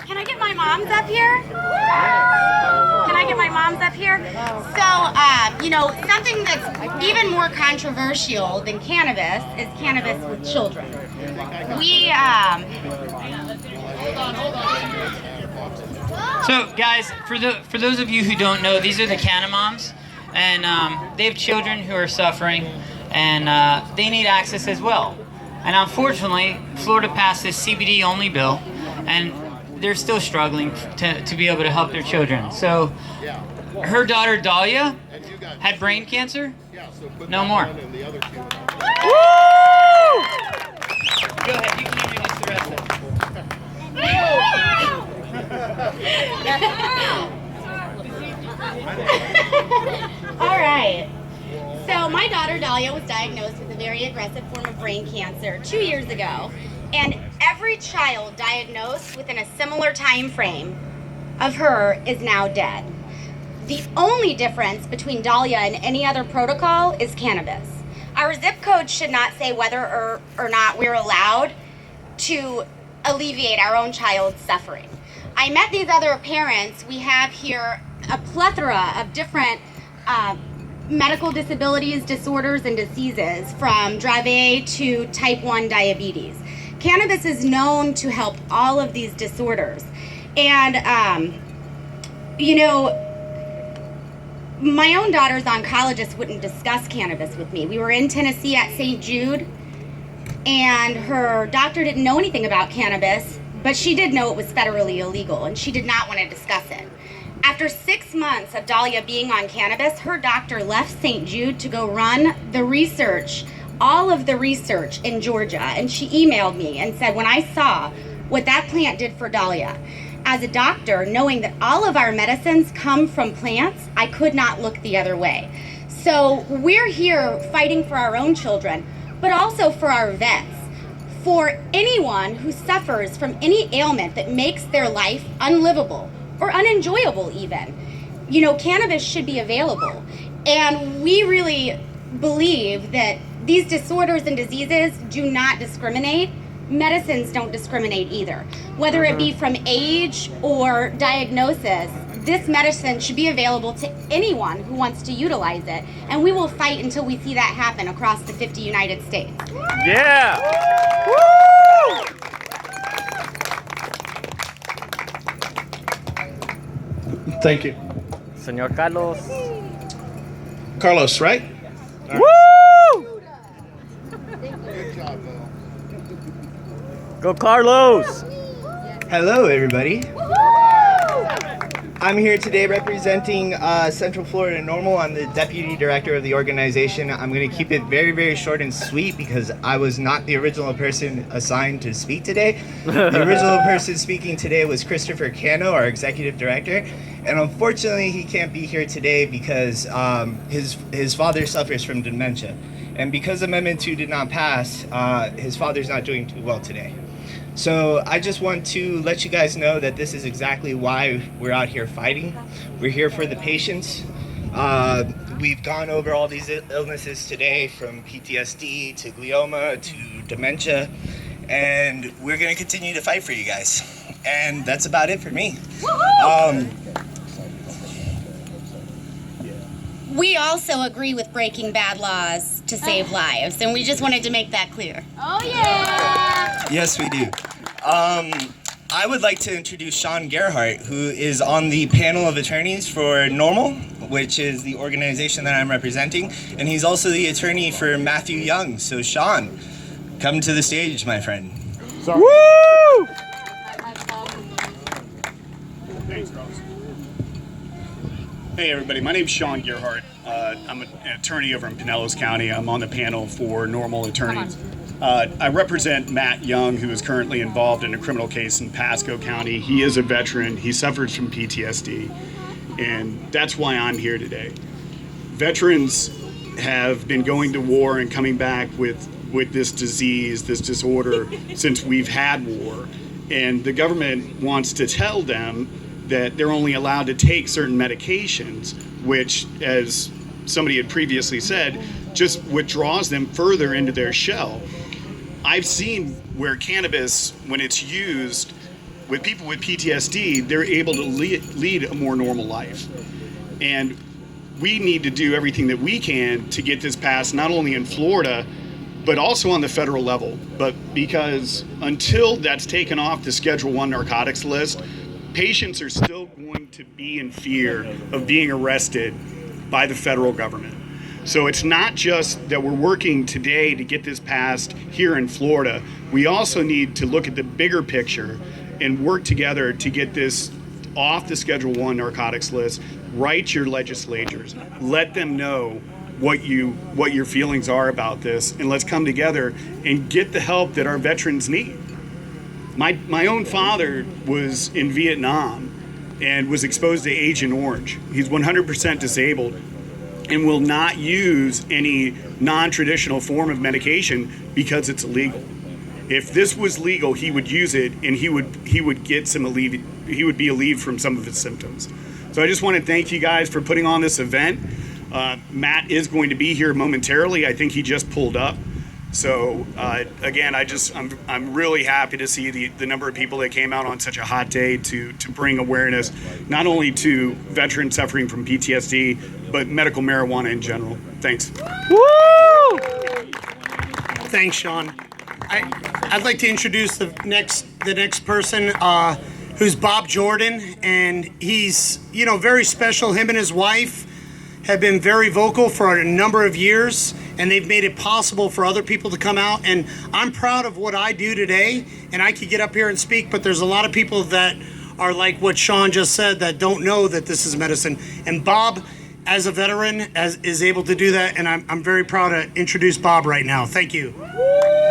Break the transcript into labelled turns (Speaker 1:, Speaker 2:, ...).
Speaker 1: Can I get my moms up here? Can I get my moms up here? So, you know, something that's even more controversial than cannabis is cannabis with children. We,
Speaker 2: So, guys, for those of you who don't know, these are the Cannamoms, and they have children who are suffering, and they need access as well. And unfortunately, Florida passed this CBD-only bill, and they're still struggling to be able to help their children. So, her daughter Dahlia had brain cancer. No more. Woo! Go ahead, you can introduce the rest of it.
Speaker 1: All right. So my daughter Dahlia was diagnosed with a very aggressive form of brain cancer 2 years ago, and every child diagnosed within a similar time frame of her is now dead. The only difference between Dahlia and any other protocol is cannabis. Our zip code should not say whether or not we're allowed to alleviate our own child's suffering. I met these other parents. We have here a plethora of different medical disabilities, disorders, and diseases, from Dravet to type 1 diabetes. Cannabis is known to help all of these disorders. And, you know, my own daughter's oncologist wouldn't discuss cannabis with me. We were in Tennessee at St. Jude, and her doctor didn't know anything about cannabis, but she did know it was federally illegal, and she did not want to discuss it. After 6 months of Dahlia being on cannabis, her doctor left St. Jude to go run the research, all of the research in Georgia, and she emailed me and said, when I saw what that plant did for Dahlia, as a doctor, knowing that all of our medicines come from plants, I could not look the other way. So we're here fighting for our own children, but also for our vets, for anyone who suffers from any ailment that makes their life unlivable or unenjoyable even. You know, cannabis should be available. And we really believe that these disorders and diseases do not discriminate. Medicines don't discriminate either. Whether it be from age or diagnosis, this medicine should be available to anyone who wants to utilize it. And we will fight until we see that happen across the 50 United States.
Speaker 3: Yeah! Woo!
Speaker 4: Thank you.
Speaker 3: Señor Carlos.
Speaker 4: Carlos, right?
Speaker 3: Woo! Good job, Bill. Go Carlos!
Speaker 5: Hello, everybody. I'm here today representing Central Florida Normal. I'm the deputy director of the organization. I'm going to keep it very, very short and sweet because I was not the original person assigned to speak today. The original person speaking today was Christopher Cano, our executive director. And unfortunately, he can't be here today because his father suffers from dementia. And because Amendment 2 did not pass, his father's not doing too well today. So I just want to let you guys know that this is exactly why we're out here fighting. We're here for the patients. We've gone over all these illnesses today, from PTSD to glioma to dementia, and we're going to continue to fight for you guys. And that's about it for me.
Speaker 1: We also agree with breaking bad laws to save lives, and we just wanted to make that clear. Oh yeah!
Speaker 5: Yes, we do. I would like to introduce Sean Gerhardt, who is on the panel of attorneys for Normal, which is the organization that I'm representing, and he's also the attorney for Matthew Young. So Sean, come to the stage, my friend.
Speaker 3: Sorry. Woo!
Speaker 6: Thanks, Carlos. Hey everybody, my name's Sean Gerhardt. I'm an attorney over in Pinellas County. I'm on the panel for Normal attorneys. I represent Matt Young, who is currently involved in a criminal case in Pasco County. He is a veteran. He suffers from PTSD, and that's why I'm here today. Veterans have been going to war and coming back with this disease, this disorder, since we've had war. And the government wants to tell them that they're only allowed to take certain medications, which, as somebody had previously said, just withdraws them further into their shell. I've seen where cannabis, when it's used, with people with PTSD, they're able to lead a more normal life. And we need to do everything that we can to get this passed, not only in Florida, but also on the federal level. But because until that's taken off the Schedule I narcotics list, patients are still going to be in fear of being arrested by the federal government. So it's not just that we're working today to get this passed here in Florida. We also need to look at the bigger picture and work together to get this off the Schedule I narcotics list. Write your legislatures, let them know what your feelings are about this, and let's come together and get the help that our veterans need. My own father was in Vietnam and was exposed to Agent Orange. He's 100% disabled and will not use any non-traditional form of medication because it's illegal. If this was legal, he would use it, and he would get some he would be relieved from some of his symptoms. So I just want to thank you guys for putting on this event. Matt is going to be here momentarily. I think he just pulled up. So again, I'm really happy to see the number of people that came out on such a hot day to bring awareness, not only to veterans suffering from PTSD, but medical marijuana in general. Thanks.
Speaker 3: Woo!
Speaker 7: Thanks, Sean. I'd like to introduce the next person, who's Bob Jordan, and he's very special. Him and his wife have been very vocal for a number of years, and they've made it possible for other people to come out. And I'm proud of what I do today, and I could get up here and speak, but there's a lot of people that are like what Sean just said that don't know that this is medicine. And Bob, as a veteran, is able to do that, and I'm very proud to introduce Bob right now. Thank you.